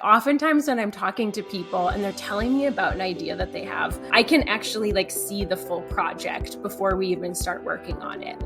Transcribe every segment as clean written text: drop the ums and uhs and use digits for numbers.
Oftentimes when I'm talking to people and they're telling me about an idea that they have, I can actually see the full project before we even start working on it.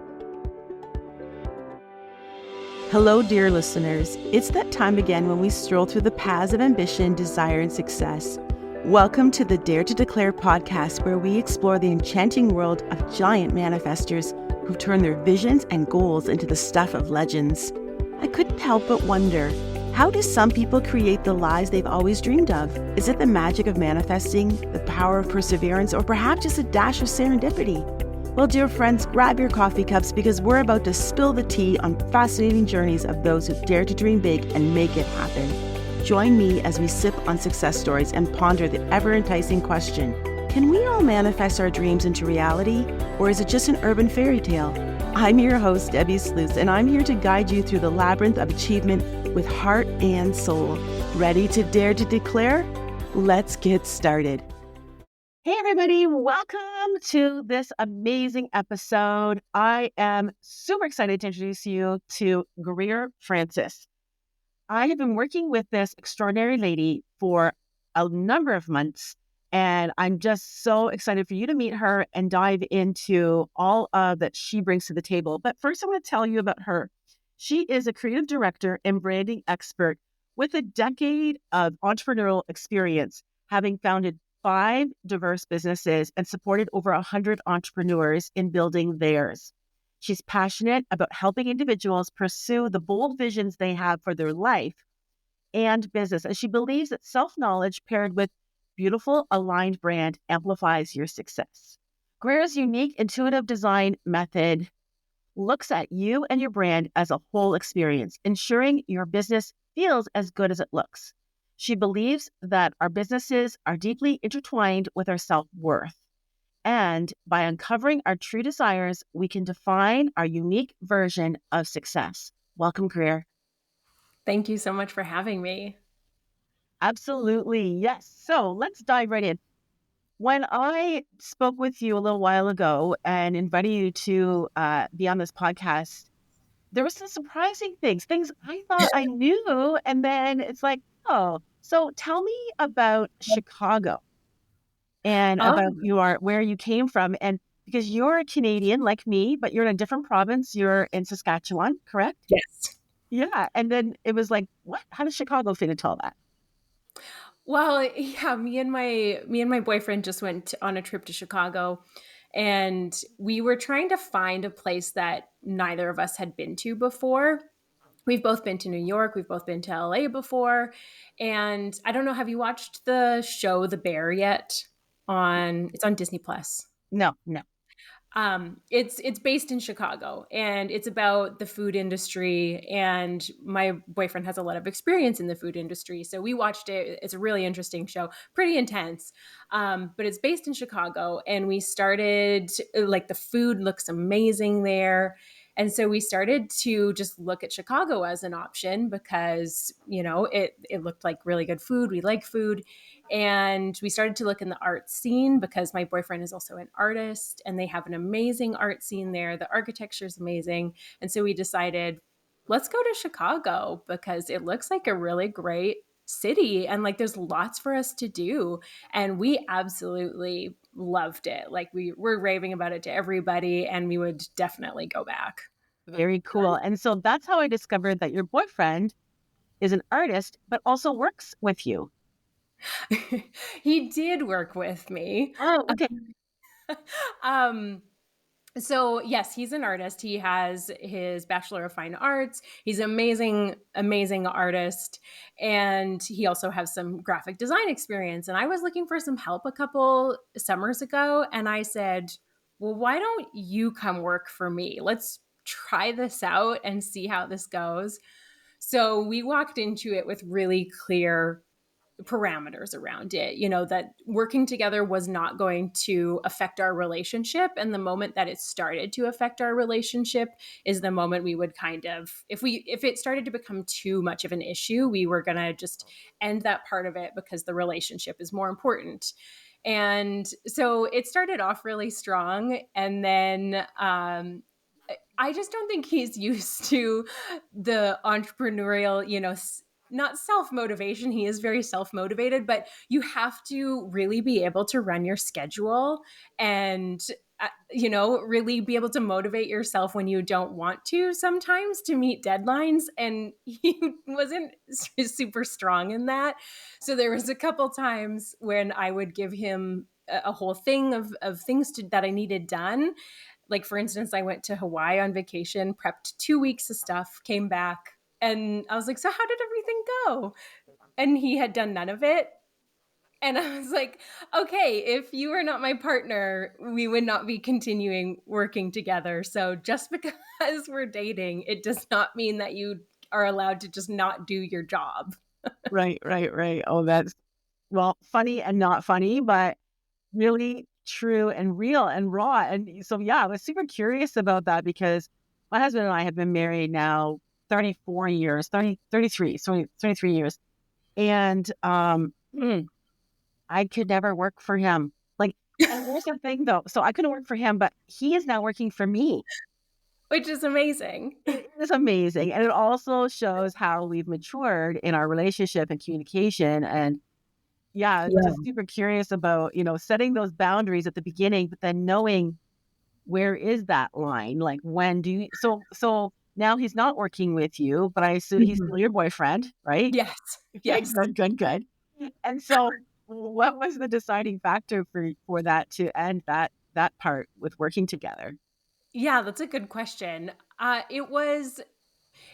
Hello, dear listeners. It's that time again when we stroll through the paths of ambition, desire, and success. Welcome to the Dare to Declare podcast, where we explore the enchanting world of giant manifestors who've turned their visions and goals into the stuff of legends. I couldn't help but wonder, how do some people create the lives they've always dreamed of? Is it the magic of manifesting, the power of perseverance, or perhaps just a dash of serendipity? Well, dear friends, grab your coffee cups because we're about to spill the tea on fascinating journeys of those who dare to dream big and make it happen. Join me as we sip on success stories and ponder the ever-enticing question, can we all manifest our dreams into reality, or is it just an urban fairy tale? I'm your host, Debbie Sluice, and I'm here to guide you through the labyrinth of achievement with heart and soul. Ready to dare to declare? Let's get started. Hey, everybody. Welcome to this amazing episode. I am super excited to introduce you to Greer Frances. I have been working with this extraordinary lady for a number of months, and I'm just so excited for you to meet her and dive into all that she brings to the table. But first, I want to tell you about her. She is a creative director and branding expert with a decade of entrepreneurial experience, having founded 5 diverse businesses and supported over 100 entrepreneurs in building theirs. She's passionate about helping individuals pursue the bold visions they have for their life and business. And she believes that self-knowledge paired with beautiful, aligned brand amplifies your success. Greer's unique intuitive design method looks at you and your brand as a whole experience, ensuring your business feels as good as it looks. She believes that our businesses are deeply intertwined with our self-worth. And by uncovering our true desires, we can define our unique version of success. Welcome, Greer. Thank you so much for having me. Absolutely. Yes. So let's dive right in. When I spoke with you a little while ago and invited you to be on this podcast, there were some surprising things I thought I knew. And then it's like, oh, so tell me about Chicago and about Um, where you came from. And because you're a Canadian like me, but you're in a different province, you're in Saskatchewan, correct? yes. Yeah. And then it was like, what? How does Chicago fit into all that? Well, yeah, me and my boyfriend just went on a trip to Chicago, and we were trying to find a place that neither of us had been to before. We've both been to New York, we've both been to LA before, and I don't know, have you watched the show The Bear yet? It's on Disney Plus. No, no. It's based in Chicago, and it's about the food industry. And my boyfriend has a lot of experience in the food industry, so we watched it. It's a really interesting show, pretty intense, but it's based in Chicago. And we started the food looks amazing there, and so we started to just look at Chicago as an option because it looked like really good food. We like food, and we started to look in the art scene because my boyfriend is also an artist and they have an amazing art scene there. The architecture is amazing. And so we decided, let's go to Chicago because it looks like a really great city and there's lots for us to do. And we absolutely loved it. We're raving about it to everybody, and we would definitely go back. Very cool. And so that's how I discovered that your boyfriend is an artist, but also works with you. He did work with me. Oh, okay. um, So yes, he's an artist. He has his Bachelor of Fine Arts. He's an amazing, amazing artist. And he also has some graphic design experience. And I was looking for some help a couple summers ago. And I said, well, why don't you come work for me? Let's try this out and see how this goes. So we walked into it with really clear parameters around it, that working together was not going to affect our relationship. And the moment that it started to affect our relationship is the moment we would if it started to become too much of an issue, we were going to just end that part of it because the relationship is more important. And so it started off really strong. And then I just don't think he's used to the entrepreneurial, not self-motivation, he is very self-motivated, but you have to really be able to run your schedule and really be able to motivate yourself when you don't want to sometimes to meet deadlines, and he wasn't super strong in that. So there was a couple times when I would give him a whole thing of things that I needed done. Like, for instance, I went to Hawaii on vacation, prepped 2 weeks of stuff, came back, and I was like, so how did everything go? And he had done none of it. And I was like, okay, if you were not my partner, we would not be continuing working together. So just because we're dating, it does not mean that you are allowed to just not do your job. Right, right, right. Oh, that's, well, funny and not funny, but really true and real and raw. And so, yeah, I was super curious about that because my husband and I have been married now 34 years, 30, 33, so 33 years. And I could never work for him. Like, and here's the thing though. So I couldn't work for him, but he is now working for me. Which is amazing. It is amazing. And it also shows how we've matured in our relationship and communication. And yeah, just Yeah. super curious about, setting those boundaries at the beginning, but then knowing where is that line? Like when do you, so now he's not working with you, but I assume he's Mhm. still your boyfriend, right? Yes. Okay, Yes. good, good, good. And so what was the deciding factor for that to end that part with working together? Yeah, that's a good question.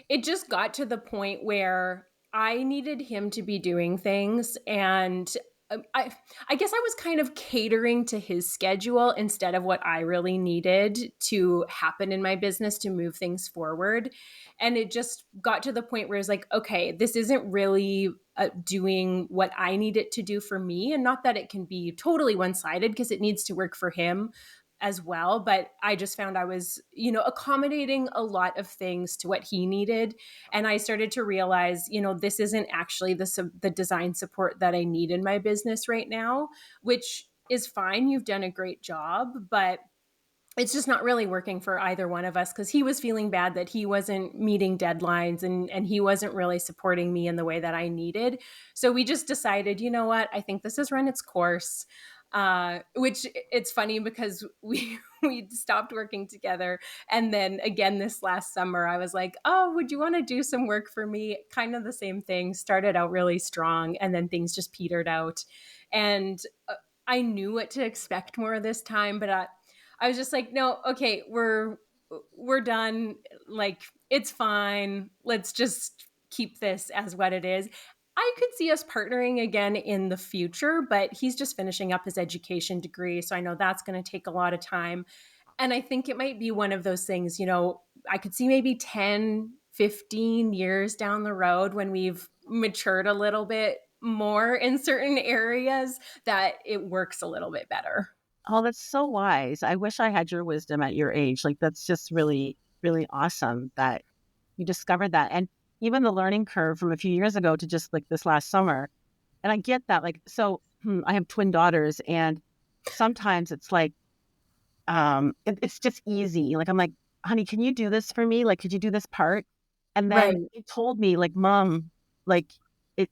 It just got to the point where I needed him to be doing things, and I guess I was kind of catering to his schedule instead of what I really needed to happen in my business to move things forward. And it just got to the point where it's like, okay, this isn't really doing what I need it to do for me. And not that it can be totally one sided, because it needs to work for him as well. But I just found I was, accommodating a lot of things to what he needed. And I started to realize, this isn't actually the design support that I need in my business right now, which is fine. You've done a great job, but it's just not really working for either one of us, because he was feeling bad that he wasn't meeting deadlines, and he wasn't really supporting me in the way that I needed. So we just decided, you know what, I think this has run its course. Which, it's funny because we stopped working together, and then again this last summer I was like, oh, would you want to do some work for me? Kind of the same thing. Started out really strong, and then things just petered out. And I knew what to expect more this time, but I was just like, no, okay, we're done. Like, it's fine. Let's just keep this as what it is. I could see us partnering again in the future, but he's just finishing up his education degree, so I know that's going to take a lot of time. And I think it might be one of those things, I could see maybe 10, 15 years down the road, when we've matured a little bit more in certain areas, that it works a little bit better. Oh, that's so wise. I wish I had your wisdom at your age. Like that's just really, really awesome that you discovered that. And even the learning curve from a few years ago to just like this last summer. And I get that. Like, so I have twin daughters and sometimes it's like, it's just easy. Like, I'm like, honey, can you do this for me? Like, could you do this part? And then Right. he told me like, mom, like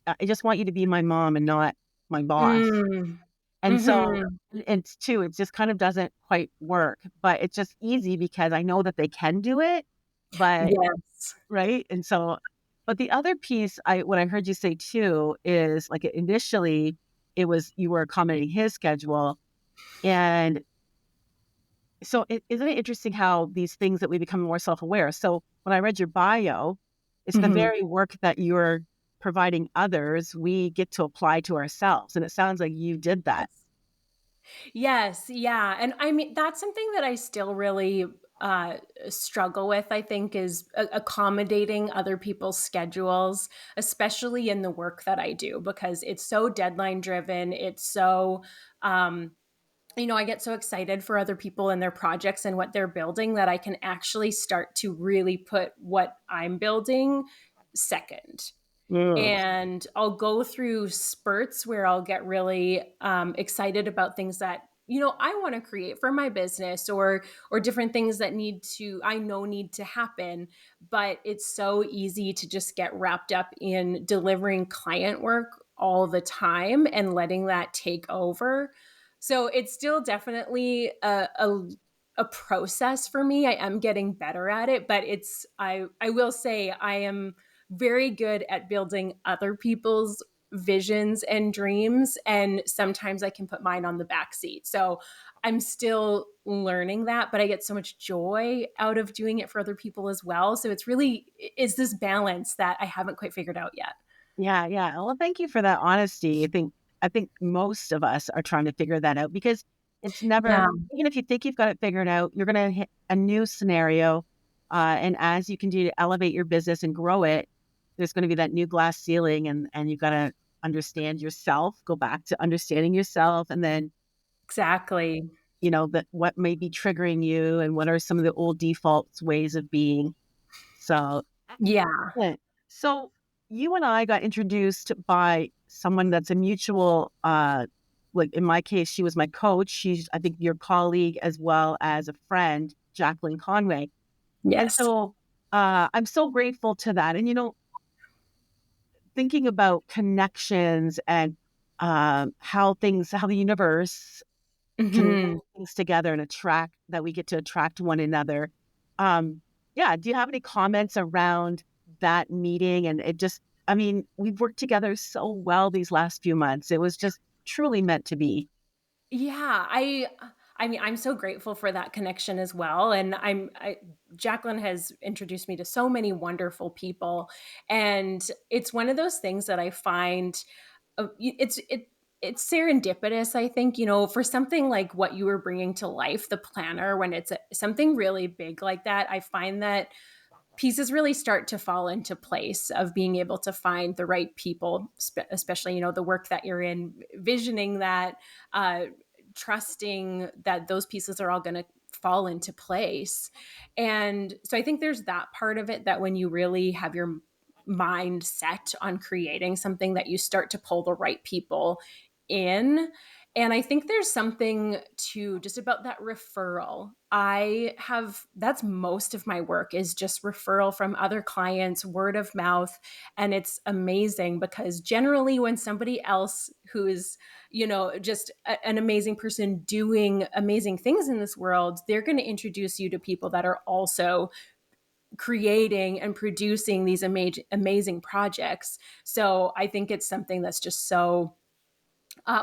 I just want you to be my mom and not my boss. Mm. And so Mhm. it's too, it just kind of doesn't quite work, but it's just easy because I know that they can do it, but Yes. right. And so, but the other piece what I heard you say too is like initially it was, you were accommodating his schedule. And so isn't it interesting how these things that we become more self-aware? So when I read your bio, it's the Mhm. very work that you're providing others, we get to apply to ourselves. And it sounds like you did that. Yes. Yes, yeah, and I mean, that's something that I still really, struggle with, I think, is accommodating other people's schedules, especially in the work that I do, because it's so deadline driven. It's so, um I get so excited for other people and their projects and what they're building, that I can actually start to really put what I'm building second. Mm. And I'll go through spurts where I'll get really excited about things that I want to create for my business, or different things that need to happen. But it's so easy to just get wrapped up in delivering client work all the time and letting that take over. So it's still definitely a process for me. I am getting better at it, but I will say I am very good at building other people's visions and dreams, and sometimes I can put mine on the back seat. So I'm still learning that, but I get so much joy out of doing it for other people as well. So it's this balance that I haven't quite figured out yet. Yeah, yeah. Well, thank you for that honesty. I think most of us are trying to figure that out because it's never, Yeah, even if you think you've got it figured out, you're going to hit a new scenario. And as you continue to elevate your business and grow it, there's going to be that new glass ceiling, and you've got to understand yourself, go back to understanding yourself, and then, exactly. that what may be triggering you and what are some of the old defaults ways of being. So Yeah. excellent. So you and I got introduced by someone that's a mutual, like in my case, she was my coach. She's, I think, your colleague as well as a friend, Jacqueline Conway. And Yes. so I'm so grateful to that. And, thinking about connections and how the universe can link Hmm. things together and that we get to attract one another. Um, yeah, do you have any comments around that meeting? And I mean, we've worked together so well these last few months. It was just truly meant to be. Yeah, I mean, I'm so grateful for that connection as well, and Jacqueline has introduced me to so many wonderful people, and it's one of those things that I find it's serendipitous. I think, for something like what you were bringing to life, the planner, when something really big like that, I find that pieces really start to fall into place of being able to find the right people, especially, the work that you're in, visioning that, uh, trusting that those pieces are all going to fall into place. And so I think there's that part of it, that when you really have your mind set on creating something, that you start to pull the right people in. And I think there's something to just about that referral. That's most of my work, is just referral from other clients, word of mouth. And it's amazing because generally, when somebody else who is, just an amazing person doing amazing things in this world, they're going to introduce you to people that are also creating and producing these amazing projects. So I think it's something that's just so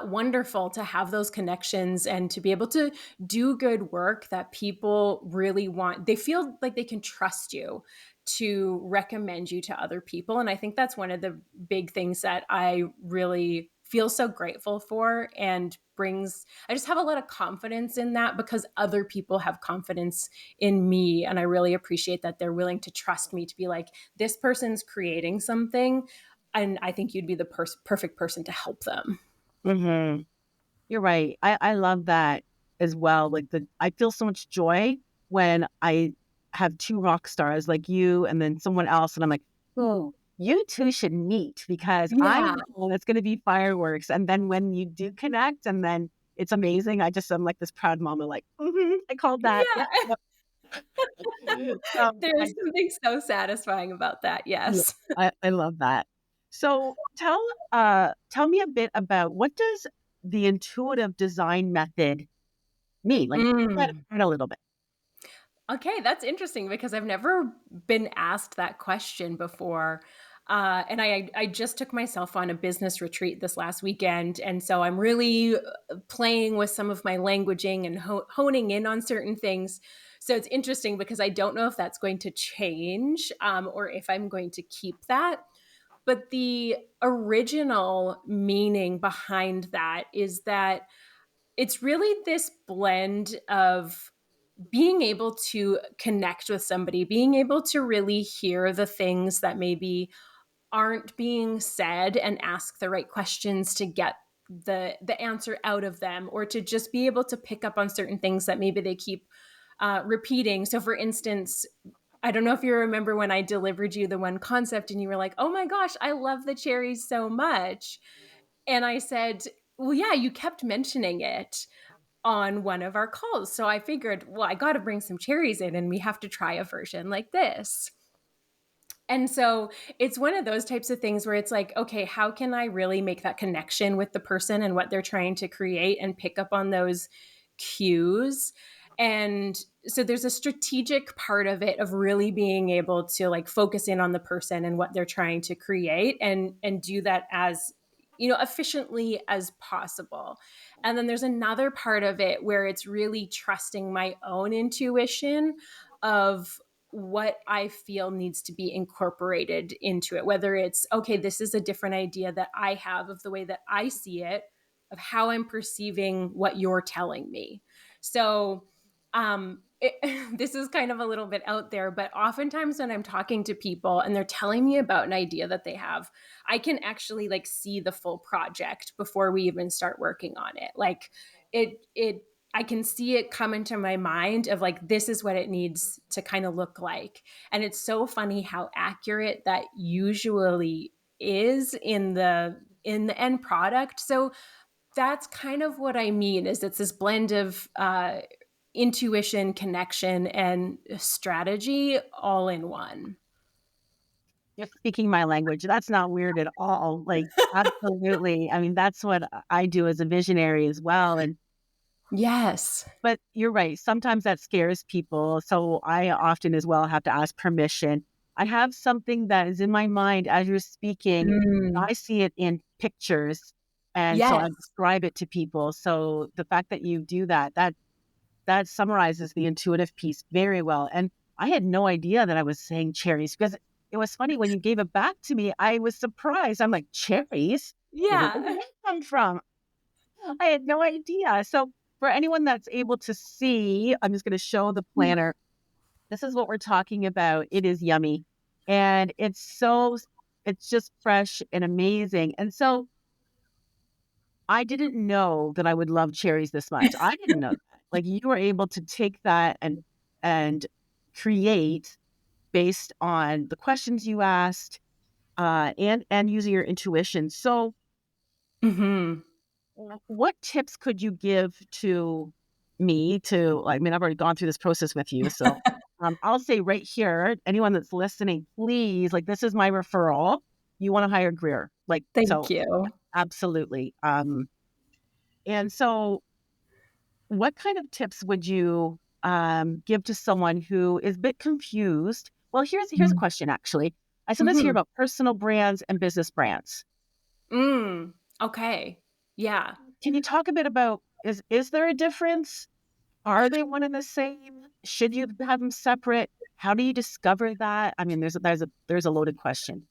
wonderful to have those connections and to be able to do good work that people really want. They feel like they can trust you to recommend you to other people. And I think that's one of the big things that I really feel so grateful for, and I just have a lot of confidence in that, because other people have confidence in me. And I really appreciate that they're willing to trust me to be like, this person's creating something, and I think you'd be the perfect person to help them. Hmm. You're right. I love that as well. I feel so much joy when I have two rock stars like you and then someone else, and I'm like, oh, you two should meet because I Yeah. know it's going to be fireworks. And then when you do connect, and then it's amazing. I'm like this proud mama, like, I called that. Yep, Yeah. yep. So There's something so satisfying about that, yeah, yes. I love that. So tell me a bit about what does the intuitive design method mean? Like, let it Mm. a little bit. Okay, that's interesting because I've never been asked that question before. And I just took myself on a business retreat this last weekend. And so I'm really playing with some of my languaging and honing in on certain things. So it's interesting because I don't know if that's going to change, or if I'm going to keep that. But the original meaning behind that is that it's really this blend of being able to connect with somebody, being able to really hear the things that maybe aren't being said, and ask the right questions to get the answer out of them, or to just be able to pick up on certain things that maybe they keep repeating. So, for instance, I don't know if you remember when I delivered you the one concept and you were like, "Oh my gosh, I love the cherries so much." And I said, "Well, yeah, you kept mentioning it, on one of our calls. So I figured, well, I got to bring some cherries in and we have to try a version like this. And so it's one of those types of things where it's like, okay, how can I really make that connection with the person and what they're trying to create and pick up on those cues? And so there's a strategic part of it of really being able to like focus in on the person and what they're trying to create and do that as efficiently as possible. And then there's another part of it where it's really trusting my own intuition of what I feel needs to be incorporated into it, whether it's, okay, this is a different idea that I have of the way that I see it, of how I'm perceiving what you're telling me. So, this is kind of a little bit out there, but oftentimes when I'm talking to people and they're telling me about an idea that they have, I can actually like see the full project before we even start working on it. Like it I can see it come into my mind of like, this is what it needs to kind of look like. And it's so funny how accurate that usually is in the end product. So that's kind of what I mean is it's this blend of intuition, connection, and strategy all in one. You're speaking my language. That's not weird at all. Like, absolutely. I mean, that's what I do as a visionary as well. And Yes. but you're right. Sometimes that scares people. So I often as well have to ask permission. I have something that is in my mind as you're speaking. Mm. I see it in pictures. And so I Yes. describe it to people. So the fact that you do that, that summarizes the intuitive piece very well. And I had no idea that I was saying cherries because it was funny when you gave it back to me. I was surprised. I'm like, cherries? Where did Yeah. that come from? I had no idea. So for anyone that's able to see, I'm just going to show the planner. This is what we're talking about. It is yummy. And it's just fresh and amazing. And so I didn't know that I would love cherries this much. I didn't know that. Like you were able to take that and create based on the questions you asked, and using your intuition. So, Hmm. what tips could you give to me to? I mean, I've already gone through this process with you, so I'll say right here, anyone that's listening, please, like this is my referral. You want to hire Greer, like Thank so, you. absolutely. And so what kind of tips would you give to someone who is a bit confused? Well, here's a question actually. I sometimes hear Hmm. about personal brands and business brands. Mm. Okay. Yeah. Can you talk a bit about is there a difference? Are they one and the same? Should you have them separate? How do you discover that? I mean, there's a loaded question.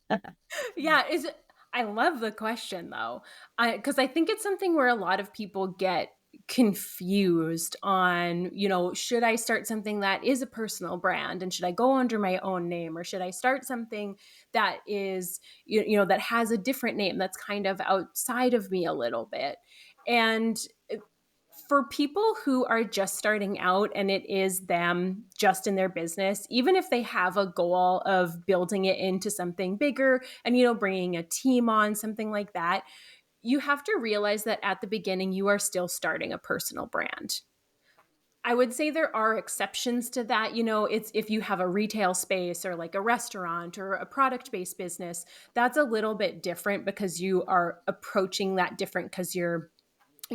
Yeah, I love the question though. Because I think it's something where a lot of people get confused on, should I start something that is a personal brand and should I go under my own name or should I start something that is, that has a different name that's kind of outside of me a little bit. And for people who are just starting out and it is them just in their business, even if they have a goal of building it into something bigger and, bringing a team on, something like that, you have to realize that at the beginning, you are still starting a personal brand. I would say there are exceptions to that. It's if you have a retail space or like a restaurant or a product based business, that's a little bit different because you are approaching that different because you're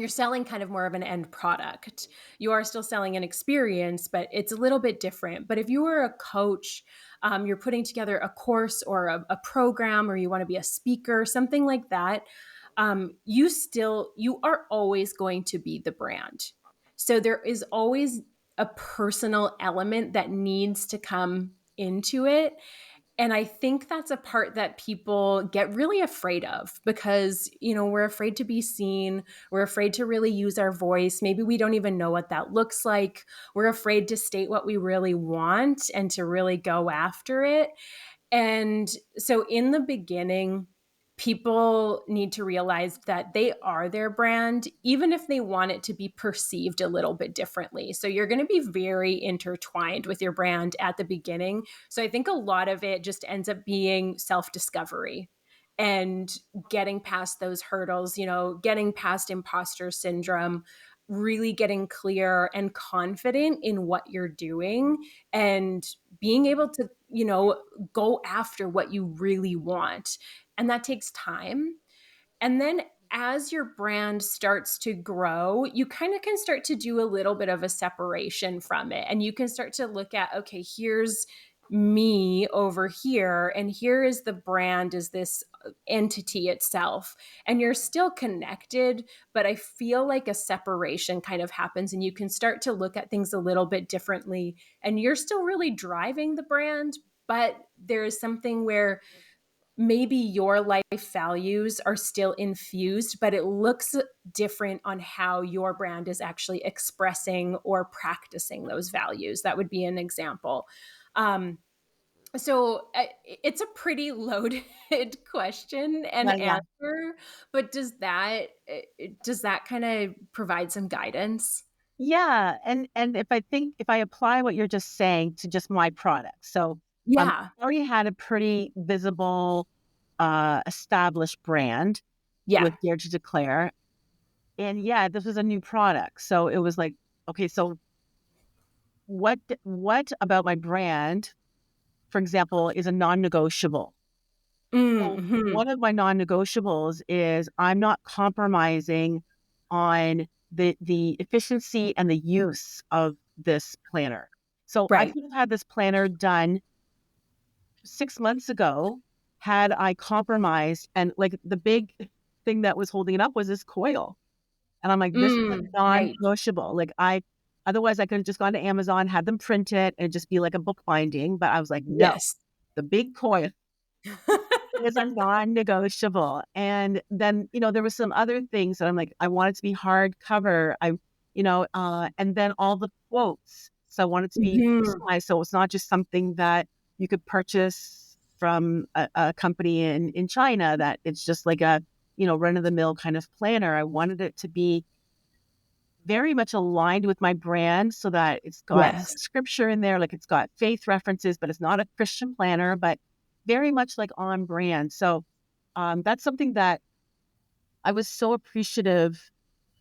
selling kind of more of an end product. You are still selling an experience, but it's a little bit different. But if you are a coach, you're putting together a course or a program, or you want to be a speaker, something like that, you are always going to be the brand. So there is always a personal element that needs to come into it. And I think that's a part that people get really afraid of because, we're afraid to be seen. We're afraid to really use our voice. Maybe we don't even know what that looks like. We're afraid to state what we really want and to really go after it. And so in the beginning, people need to realize that they are their brand, even if they want it to be perceived a little bit differently. So you're going to be very intertwined with your brand at the beginning. So I think a lot of it just ends up being self discovery and getting past those hurdles, getting past imposter syndrome, really getting clear and confident in what you're doing and being able to, go after what you really want. And that takes time. And then as your brand starts to grow, you kind of can start to do a little bit of a separation from it. And you can start to look at, okay, here's me over here, and here is the brand, is this entity itself. And you're still connected, but I feel like a separation kind of happens, and you can start to look at things a little bit differently. And you're still really driving the brand, but there is something where maybe your life values are still infused, but it looks different on how your brand is actually expressing or practicing those values. That would be an example. Um, so it's a pretty loaded question Yeah, and yeah. answer, but does that kind of provide some guidance? Yeah, and if I apply what you're just saying to just my product, so Yeah. I already had a pretty visible, established brand Yeah. with Dare to Declare, and yeah, this was a new product, so it was like, okay, so what about my brand, for example, is a non-negotiable? So Mm-hmm. one of my non-negotiables is I'm not compromising on the efficiency and the use of this planner. So I Right. could have had this planner done 6 months ago had I compromised, and like the big thing that was holding it up was this coil. And I'm like, this is a Right. non-negotiable. Like otherwise I could have just gone to Amazon, had them print it and just be like a bookbinding. But I was like, no, Yes. the big coil is a non-negotiable. And then, there was some other things that I'm like, I want it to be hardcover. And then all the quotes. So I want it to be Mhm. personalized. So it's not just something that you could purchase from a company in China, that it's just like a, run-of-the-mill kind of planner. I wanted it to be very much aligned with my brand so that it's got Yes. some scripture in there, like it's got faith references, but it's not a Christian planner, but very much like on brand. So that's something that I was so appreciative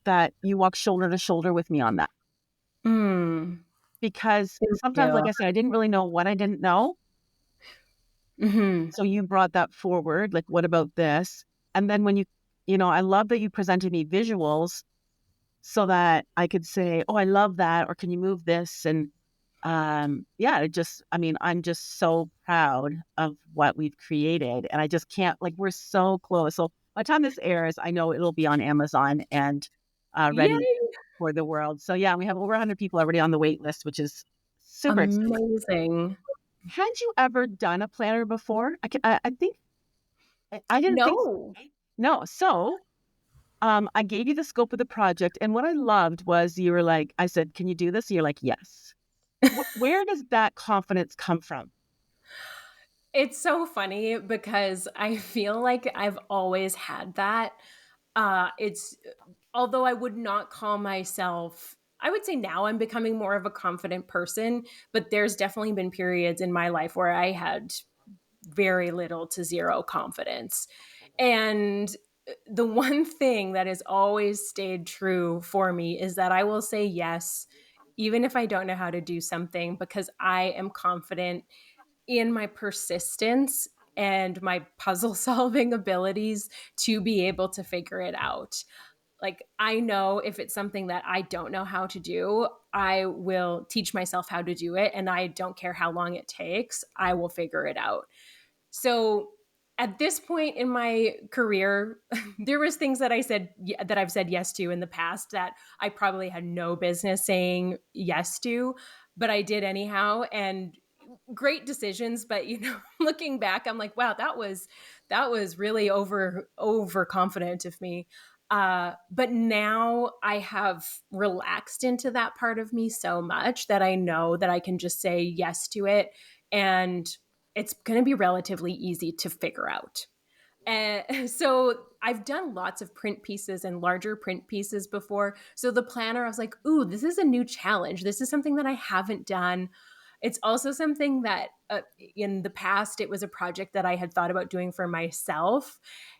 that you walk shoulder to shoulder with me on that. Mm. Because Thank sometimes, you. like I said, I didn't really know what I didn't know. Mhm. So you brought that forward, like, what about this? And then I love that you presented me visuals so that I could say, oh, I love that, or can you move this? And yeah, I'm just so proud of what we've created. And I just can't, like, we're so close. So by the time this airs, I know it'll be on Amazon and ready Yay! for the world. So yeah, we have over 100 people already on the wait list, which is super exciting. Amazing. Had you ever done a planner before? I think I didn't think so. No. No. So I gave you the scope of the project, and what I loved was you were like, I said, "Can you do this?" And you're like, "Yes." Where does that confidence come from? It's so funny because I feel like I've always had that. It's although I would not call myself, I would say now I'm becoming more of a confident person, but there's definitely been periods in my life where I had very little to zero confidence. And the one thing that has always stayed true for me is that I will say yes, even if I don't know how to do something, because I am confident in my persistence and my puzzle solving abilities to be able to figure it out. Like, I know if it's something that I don't know how to do, I will teach myself how to do it. And I don't care how long it takes, I will figure it out. So at this point in my career, there was things that that I've said yes to in the past that I probably had no business saying yes to, but I did anyhow. And great decisions, but looking back, I'm like, wow, that was really overconfident of me. But now I have relaxed into that part of me so much that I know that I can just say yes to it, and it's going to be relatively easy to figure out. And so I've done lots of print pieces and larger print pieces before. So the planner, I was like, ooh, this is a new challenge. This is something that I haven't done. It's also something that in the past, it was a project that I had thought about doing for myself.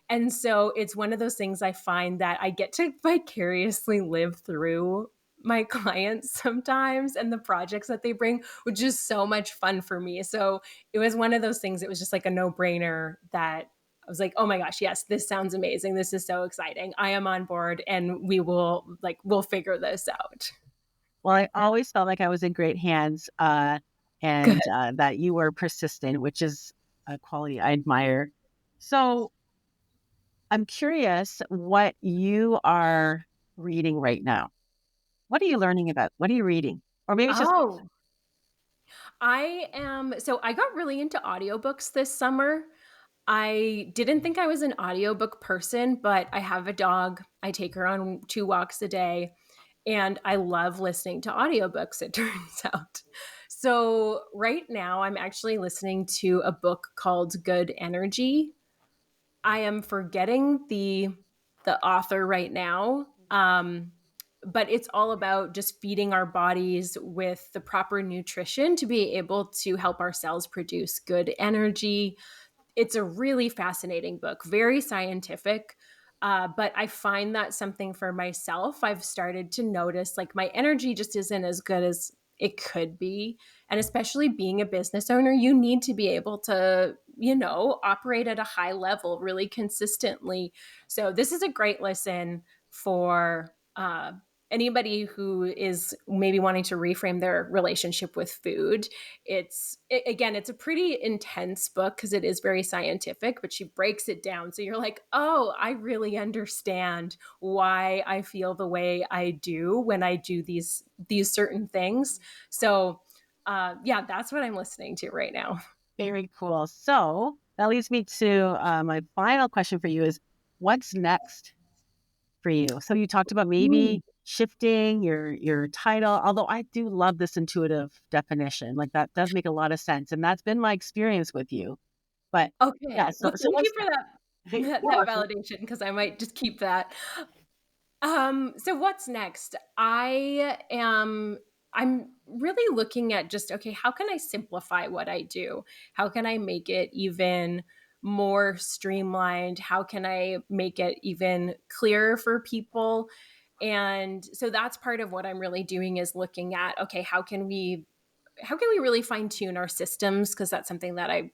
And so it's one of those things I find that I get to vicariously live through my clients sometimes and the projects that they bring, which is so much fun for me. So it was one of those things, it was just like a no brainer that I was like, oh my gosh, yes, this sounds amazing. This is so exciting. I am on board and we'll figure this out. Well, I always felt like I was in great hands, Good. and that you were persistent, which is a quality I admire. So I'm curious what you are reading right now. What are you learning about? What are you reading? Or maybe it's just Oh, so I got really into audiobooks this summer. I didn't think I was an audiobook person, but I have a dog. I take her on 2 walks a day, and I love listening to audiobooks, it turns out. So, right now, I'm actually listening to a book called Good Energy. I am forgetting the author right now, but it's all about just feeding our bodies with the proper nutrition to be able to help our cells produce good energy. It's a really fascinating book, very scientific. But I find that something for myself. I've started to notice like my energy just isn't as good as it could be. And especially being a business owner, you need to be able to, operate at a high level really consistently. So this is a great listen for anybody who is maybe wanting to reframe their relationship with food. Again, it's a pretty intense book because it is very scientific, but she breaks it down so you're like, oh, I really understand why I feel the way I do when I do these certain things. So yeah, that's what I'm listening to right now. very cool. So that leads me to my final question for you is what's next for you? So you talked about maybe shifting your title, although I do love this intuitive definition. Like that does make a lot of sense. And that's been my experience with you. But yeah, Okay, so well, so thank you what's for that validation because I might just keep that. So what's next? I'm really looking at just, okay, how can I simplify what I do? How can I make it even more streamlined? How can I make it even clearer for people? And so that's part of what I'm really doing is looking at, okay, how can we really fine tune our systems, because that's something that I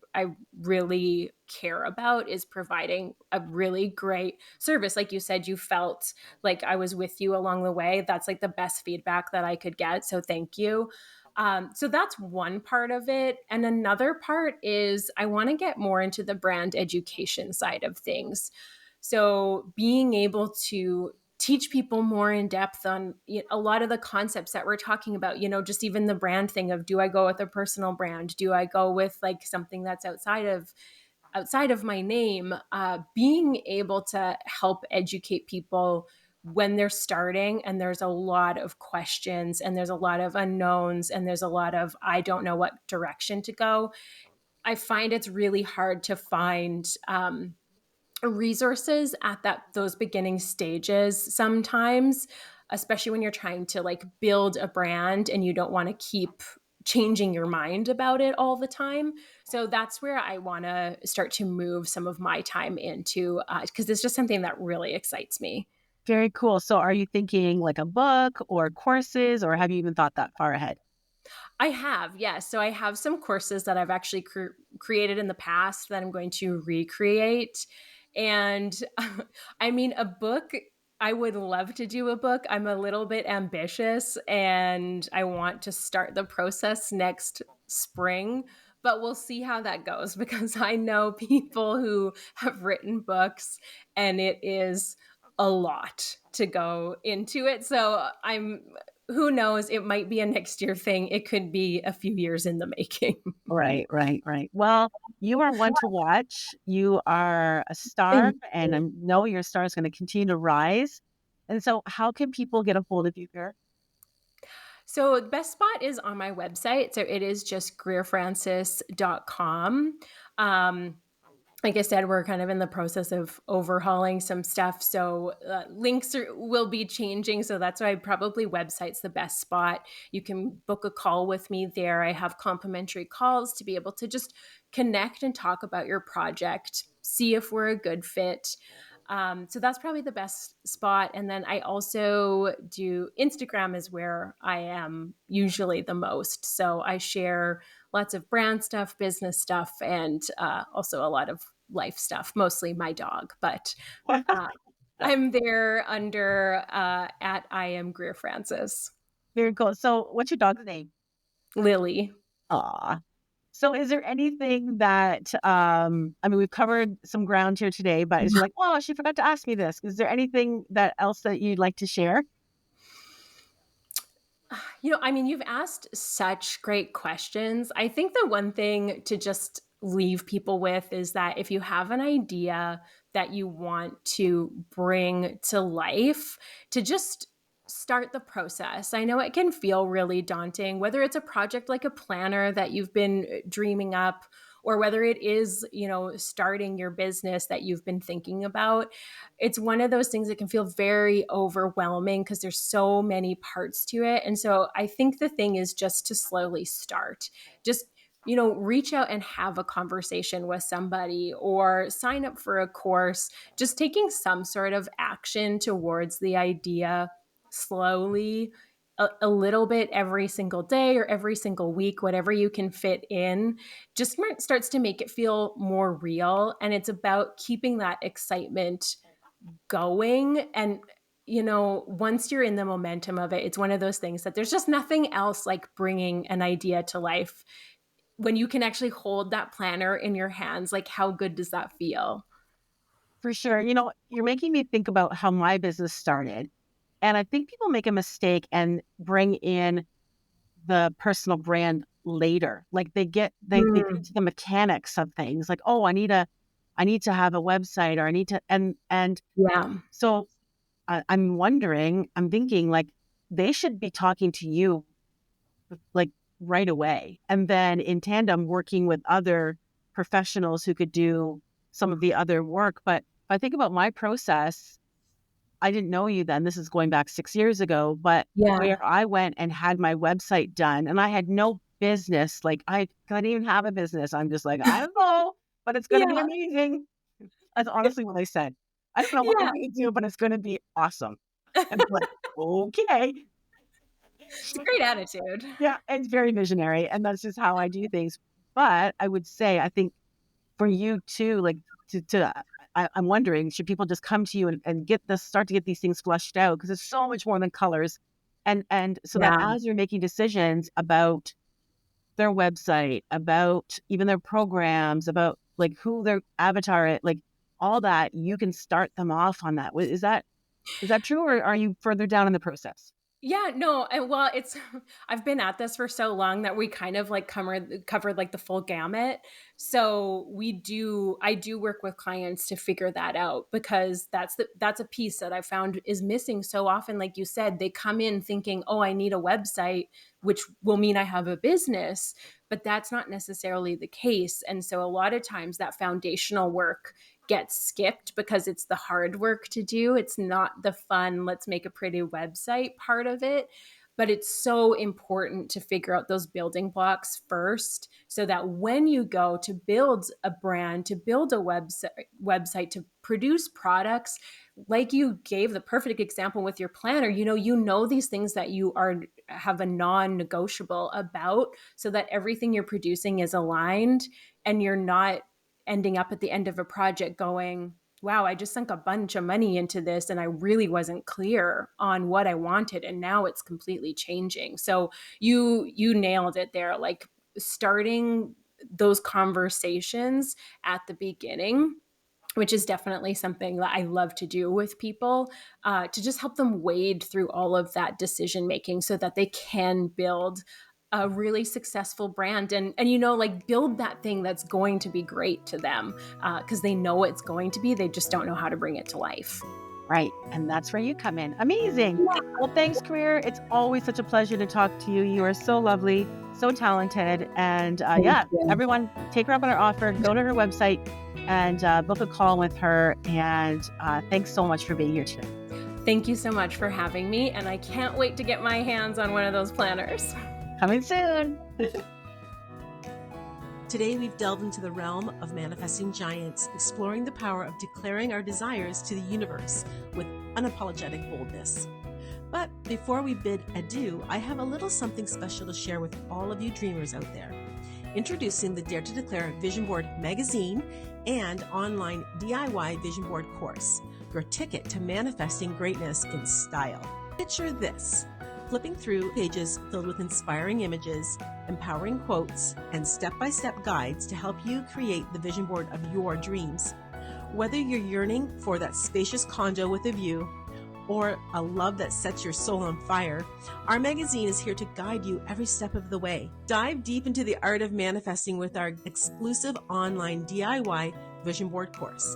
really care about, is providing a really great service. Like you said, you felt like I was with you along the way. That's like the best feedback that I could get, so thank you. So that's one part of it, and another part is I want to get more into the brand education side of things. So being able to teach people more in depth on a lot of the concepts that we're talking about, just even the brand thing of, do I go with a personal brand, do I go with like something that's outside of my name, being able to help educate people when they're starting and there's a lot of questions and there's a lot of unknowns and there's a lot of I don't know what direction to go. I find it's really hard to find resources at those beginning stages sometimes, especially when you're trying to like build a brand and you don't want to keep changing your mind about it all the time. So that's where I want to start to move some of my time into, because it's just something that really excites me. very cool. So are you thinking like a book or courses, or have you even thought that far ahead? I have, yes. So I have some courses that I've actually created in the past that I'm going to recreate. And I mean, a book, I would love to do a book. I'm a little bit ambitious and I want to start the process next spring, but we'll see how that goes because I know people who have written books and it is a lot to go into it. So who knows? It might be a next year thing. It could be a few years in the making. Right, right, right. Well, you are one to watch. You are a star, Thank and I you. know your star is going to continue to rise. And so, how can people get a hold of you, Greer? So the best spot is on my website. So it is just greerfrances.com. Um, like I said, we're kind of in the process of overhauling some stuff. So will be changing. So that's why probably website's the best spot. You can book a call with me there. I have complimentary calls to be able to just connect and talk about your project, see if we're a good fit. So that's probably the best spot. And then I also do Instagram is where I am usually the most. So I share lots of brand stuff, business stuff, and also a lot of life stuff, mostly my dog. But uh, That's I'm there under at I am Greer Frances. very cool. So what's your dog's name? Lily. Aw. So is there anything that, I mean, we've covered some ground here today, but is you're like, oh, she forgot to ask me this. Is there anything that else that you'd like to share? I mean, you've asked such great questions. I think the one thing to just leave people with is that if you have an idea that you want to bring to life, to just start the process. I know it can feel really daunting, whether it's a project like a planner that you've been dreaming up, or whether it is, starting your business that you've been thinking about. It's one of those things that can feel very overwhelming because there's so many parts to it. And so I think the thing is just to slowly start. Just reach out and have a conversation with somebody or sign up for a course, just taking some sort of action towards the idea slowly, a little bit every single day or every single week, whatever you can fit in, just starts to make it feel more real. And it's about keeping that excitement going. And once you're in the momentum of it, it's one of those things that there's just nothing else like bringing an idea to life. When you can actually hold that planner in your hands, like how good does that feel? For sure. You're making me think about how my business started. And I think people make a mistake and bring in the personal brand later. Like they get Mm, to the mechanics of things like, oh, I need to have a website or I need to, and yeah. so I'm thinking like they should be talking to you like right away. And then in tandem, working with other professionals who could do some of the other work. But if I think about my process, I didn't know you then. This is going back 6 years ago, but Yeah. where I went and had my website done and I had no business, like I couldn't even have a business. I'm just like, I don't know, but it's going to be Yeah. amazing. That's honestly what I said. I don't know what I'm Yeah. going to do, but it's going to be awesome. And I'm like, okay. It's a great attitude. Yeah, it's very visionary, and that's just how I do things. But I would say, I think for you too, like I'm wondering, should people just come to you and start to get these things flushed out because it's so much more than colors, and so that Yeah. as you're making decisions about their website, about even their programs, about like who their avatar, like all that, you can start them off on that. Is that true, or are you further down in the process? Yeah, no, well, it's I've been at this for so long that we kind of like covered like the full gamut. So I do work with clients to figure that out because that's a piece that I found is missing so often. Like you said, they come in thinking, "Oh, I need a website," which will mean I have a business, but that's not necessarily the case. And so a lot of times that foundational work gets skipped because it's the hard work to do. It's not the fun, let's make a pretty website part of it. But it's so important to figure out those building blocks first so that when you go to build a brand, to build a website to produce products, like you gave the perfect example with your planner, these things that you are have a non-negotiable about so that everything you're producing is aligned and you're not ending up at the end of a project going, wow, I just sunk a bunch of money into this and I really wasn't clear on what I wanted and now it's completely changing. So you nailed it there, like starting those conversations at the beginning, which is definitely something that I love to do with people, to just help them wade through all of that decision making so that they can build a really successful brand and like build that thing that's going to be great to them because they know it's going to be, they just don't know how to bring it to life. Right. And that's where you come in. Amazing. Well, thanks, Greer. It's always such a pleasure to talk to you. You are so lovely, so talented. And Thank yeah, you. everyone, take her up on her offer. Go to her website, and book a call with her. And thanks so much for being here today. Thank you so much for having me, and I can't wait to get my hands on one of those planners. Coming soon. Today, we've delved into the realm of manifesting giants, exploring the power of declaring our desires to the universe with unapologetic boldness. But before we bid adieu, I have a little something special to share with all of you dreamers out there. Introducing the Dare to Declare Vision Board magazine and online DIY Vision Board course, your ticket to manifesting greatness in style. Picture this. Flipping through pages filled with inspiring images, empowering quotes, and step-by-step guides to help you create the vision board of your dreams. Whether you're yearning for that spacious condo with a view or a love that sets your soul on fire, our magazine is here to guide you every step of the way. Dive deep into the art of manifesting with our exclusive online DIY vision board course.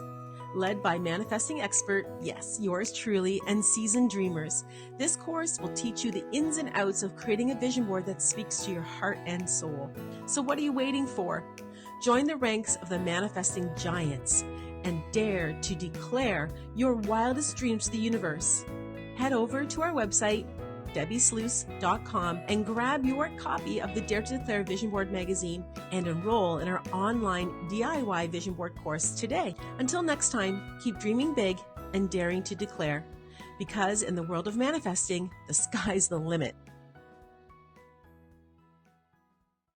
Led by manifesting expert, yes, yours truly, and seasoned dreamers. This course will teach you the ins and outs of creating a vision board that speaks to your heart and soul. So what are you waiting for? Join the ranks of the manifesting giants and dare to declare your wildest dreams to the universe. Head over to our website, debbiesluice.com, and grab your copy of the Dare to Declare Vision Board magazine and enroll in our online DIY Vision Board course today. Until next time, keep dreaming big and daring to declare, because in the world of manifesting, the sky's the limit.